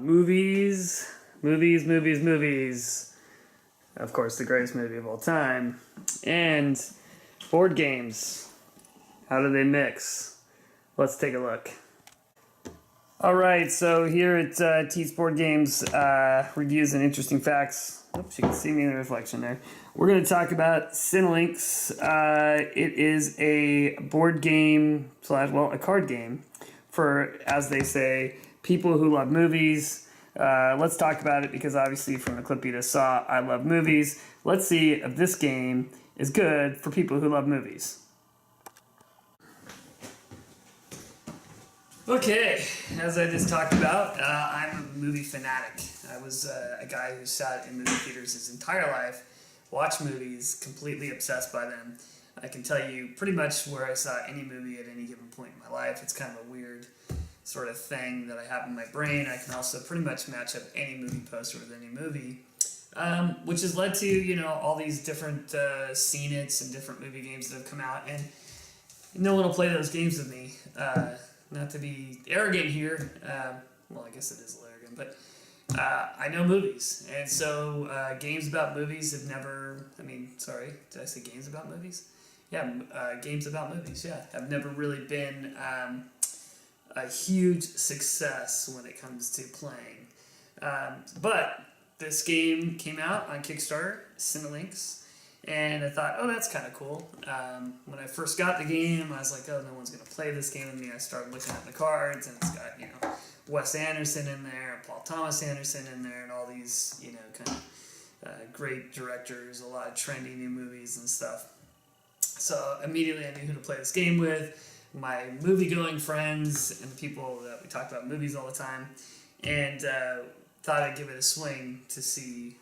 Movies, movies. Of course, the greatest movie of all time. And board games. How do they mix? Let's take a look. All right, so here at TIETS Board Games, reviews and interesting facts. Oops, you can see me in the reflection there. We're going to talk about Cinelinx. It is a board game / a card game for, as they say, people who love movies. Let's talk about it because obviously from the clip you just saw, I love movies. Let's see if this game is good for people who love movies. Okay, as I just talked about, I'm a movie fanatic. I was a guy who sat in movie theaters his entire life, watched movies, completely obsessed by them. I can tell you pretty much where I saw any movie at any given point in my life. It's kind of a weird sort of thing that I have in my brain. I can also pretty much match up any movie poster with any movie, which has led to, all these different CNETs and different movie games that have come out, and no one will play those games with me. Not to be arrogant here, well, I guess it is a little arrogant, but I know movies, and so games about movies have never, did I say games about movies? Yeah, games about movies, yeah, have never really been a huge success when it comes to playing. But this game came out on Kickstarter, Cinelinx, and I thought, oh, that's kind of cool. When I first got the game, I was like, oh, no one's going to play this game with me. I started looking at the cards, and it's got, Wes Anderson in there, Paul Thomas Anderson in there, and all these, kind of great directors, a lot of trendy new movies and stuff. So immediately I knew who to play this game with, my movie-going friends and the people that we talk about movies all the time, and thought I'd give it a swing to see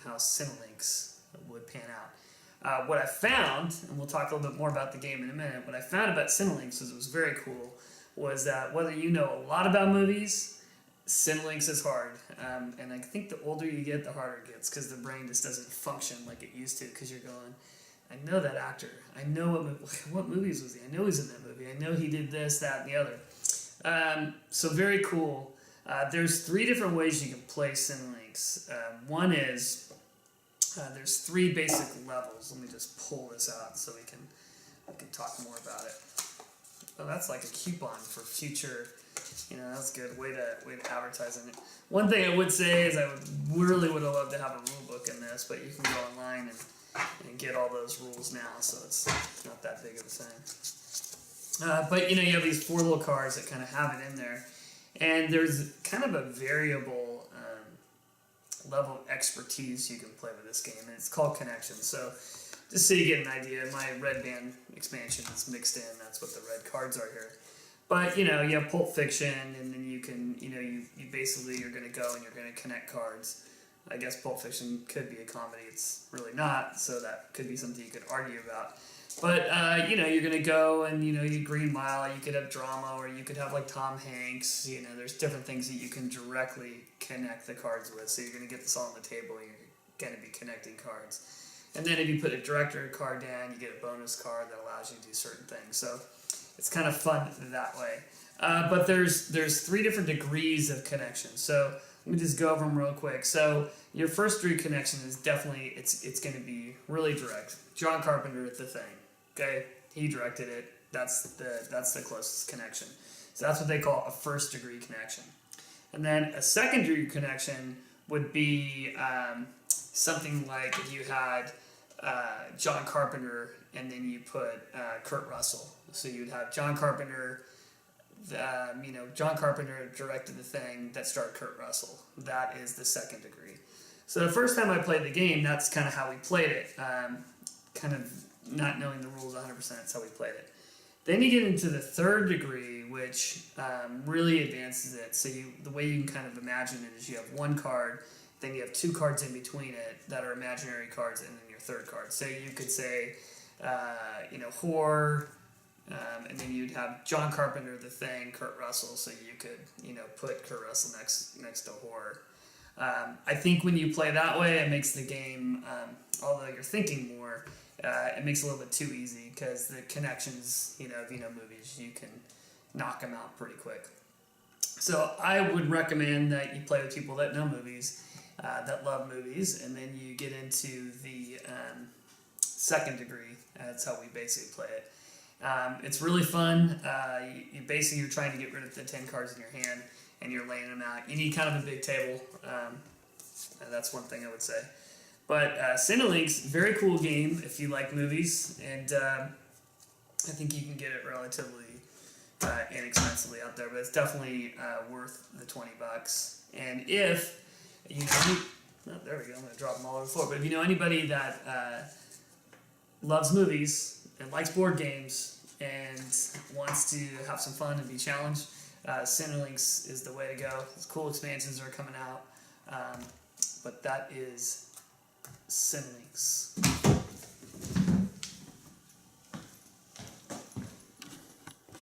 how Cinelinx would pan out. What I found, and we'll talk a little bit more about the game in a minute, what I found about Cinelinx was very cool, was that whether you know a lot about movies, Cinelinx is hard. And I think the older you get, the harder it gets, because the brain just doesn't function like it used to, because you're going, I know that actor. I know what movies was he? I know he's in that movie. I know he did this, that, and the other. So very cool. There's 3 different ways you can play Cinelinx. One is there's 3 basic levels. Let me just pull this out so we can talk more about it. Oh, that's like a coupon for future. That's good way to advertise on it. One thing I would say is I really would have loved to have a rule book in this, but you can go online and get all those rules now, so it's not that big of a thing. But you have these 4 little cards that kind of have it in there, and there's kind of a variable level of expertise you can play with this game, and it's called Connection. So just so you get an idea, my red band expansion is mixed in. That's what the red cards are here. But you have Pulp Fiction, and then you can you basically you're going to go and you're going to connect cards. I guess Pulp Fiction could be a comedy. It's really not, so that could be something you could argue about. But, you're going to go and, you Green Mile, you could have drama, or you could have, like, Tom Hanks. There's different things that you can directly connect the cards with. So you're going to get this all on the table, and you're going to be connecting cards. And then if you put a director card down, you get a bonus card that allows you to do certain things. So it's kind of fun that way. But there's 3 different degrees of connection. So let me just go over them real quick. So your first degree connection is definitely, it's going to be really direct. John Carpenter, The Thing. Okay, he directed it. That's the closest connection. So that's what they call a first degree connection. And then a second degree connection would be something like if you had John Carpenter and then you put Kurt Russell. So you'd have John Carpenter. John Carpenter directed The Thing that starred Kurt Russell. That is the second degree. So the first time I played the game, that's kind of how we played it. Kind of not knowing the rules 100%, that's how we played it. Then you get into the third degree, which really advances it. So the way you can kind of imagine it is you have 1 card, then you have 2 cards in between it that are imaginary cards, and then your third card. So you could say, horror, and then you'd have John Carpenter, The Thing, Kurt Russell, so you could, put Kurt Russell next to horror. I think when you play that way, it makes the game, although you're thinking more, it makes it a little bit too easy, because the connections, if you know movies, you can knock them out pretty quick. So I would recommend that you play with people that know movies, that love movies, and then you get into the second degree. That's how we basically play it. It's really fun. You're trying to get rid of the 10 cards in your hand, and you're laying them out. You need kind of a big table. That's one thing I would say. But Cinelinx, very cool game if you like movies, and I think you can get it relatively inexpensively out there, but it's definitely worth the $20. And if you know, there we go. I'm gonna drop them all over the floor. But if you know anybody that loves movies and likes board games and wants to have some fun and be challenged, Cinelinx is the way to go. There's cool expansions are coming out, but that is Cinelinx.